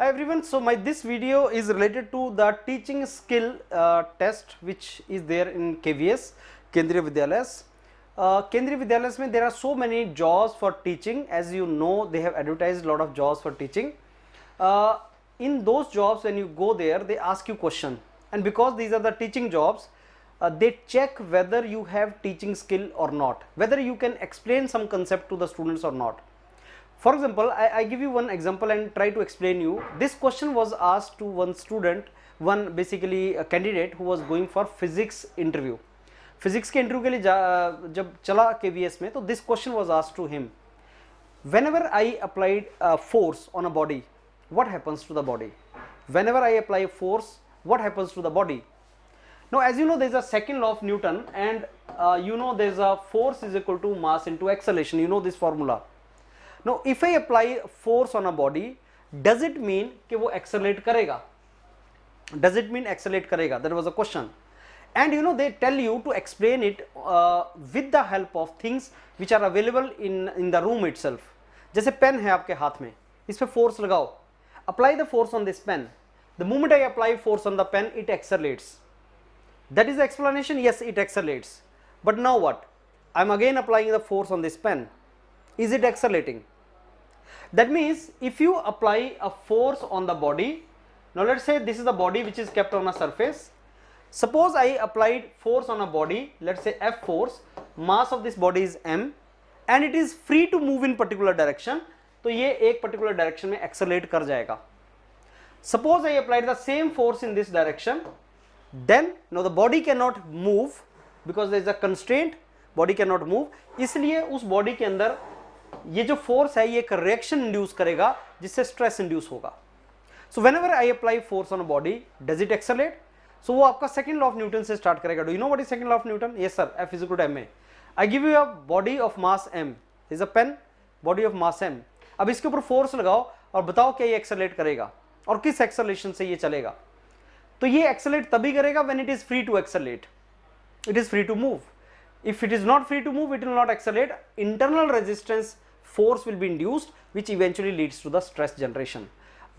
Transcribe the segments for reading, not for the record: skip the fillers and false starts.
everyone, so this video is related to the teaching skill test which is there in KVS, Kendriya Vidyalayas. Kendriya Vidyalayas mein there are so many jobs for teaching. As you know, they have advertised a lot of jobs for teaching. In those jobs, when you go there, they ask you question, and because these are the teaching jobs, they check whether you have teaching skill or not, whether you can explain some concept to the students or not. For example, I give you one example and try to explain you. This question was asked to one student, one basically a candidate who was going for physics interview. Physics के interview के लिए जब चला KVS में, तो this question was asked to him. Whenever I applied force on a body, what happens to the body? Whenever I apply force, what happens to the body? Now, as you know, there is a second law of Newton, and you know there is a force is equal to mass into acceleration. You know this formula. Now, if I apply force on a body, does it mean कि वो accelerate करेगा? Does it mean accelerate करेगा? That was a question. And you know they tell you to explain it with the help of things which are available in the room itself. जैसे pen है आपके हाथ में, इस पे force लगाओ. Apply the force on this pen. The moment I apply force on the pen, it accelerates. That is the explanation. Yes, it accelerates. But now what? I am again applying the force on this pen. Is it accelerating? That means if you apply a force on the body, now let's say this is the body which is kept on a surface. Suppose I applied force on a body, let's say F force, mass of this body is m, and it is free to move in particular direction, तो ये एक particular direction में accelerate कर जाएगा. Suppose I applied the same force in this direction, then now the body cannot move because there is a constraint, body cannot move, इसलिए उस body के अंदर ये जो force है ये एक reaction induce करेगा जिससे stress induce होगा. So whenever I apply force on a body, does it accelerate? So वो आपका second law of Newton से start करेगा. Do you know what is second law of Newton? Yes sir, F is equal to ma. I give you a body of mass m. Is a pen, body of mass m. अब इसके ऊपर force लगाओ और बताओ क्या ये accelerate करेगा और किस acceleration से ये चलेगा. तो ये accelerate तभी करेगा when it is free to accelerate. It is free to move. If it is not free to move, it will not accelerate. Internal resistance force will be induced, which eventually leads to the stress generation.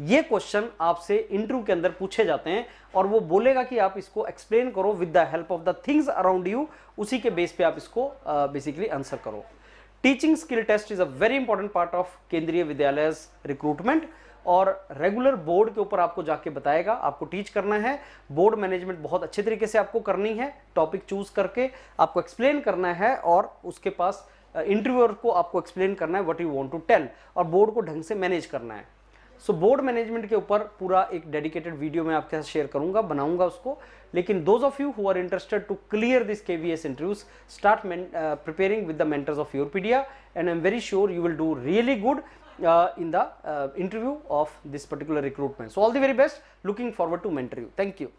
ये question आपसे interview के अंदर पूछे जाते हैं और वो बोलेगा कि आप इसको एक्सप्लेन करो with the help of the things around you, उसी के बेस पे आप इसको बेसिकली आंसर करो. Teaching skill test is a very important part of Kendriya Vidyalaya recruitment और रेगुलर बोर्ड के ऊपर आपको जाके बताएगा. आपको टीच करना है, बोर्ड मैनेजमेंट बहुत अच्छे तरीके से आपको करनी है, टॉपिक चूज करके आपको एक्सप्लेन करना है और उसके पास इंटरव्यूअर को आपको एक्सप्लेन करना है what you want to tell और बोर्ड को ढंग से मैनेज करना है. सो बोर्ड मैनेजमेंट के ऊपर पूरा एक डेडिकेटेड वीडियो मैं आपके साथ शेयर करूंगा, बनाऊंगा उसको. लेकिन those of you who are interested to clear this KVS interviews, start preparing with the mentors of Yourpedia, and I'm very sure you will do really good in the interview of this particular recruitment. So all the very best. Looking forward to mentor you. Thank you.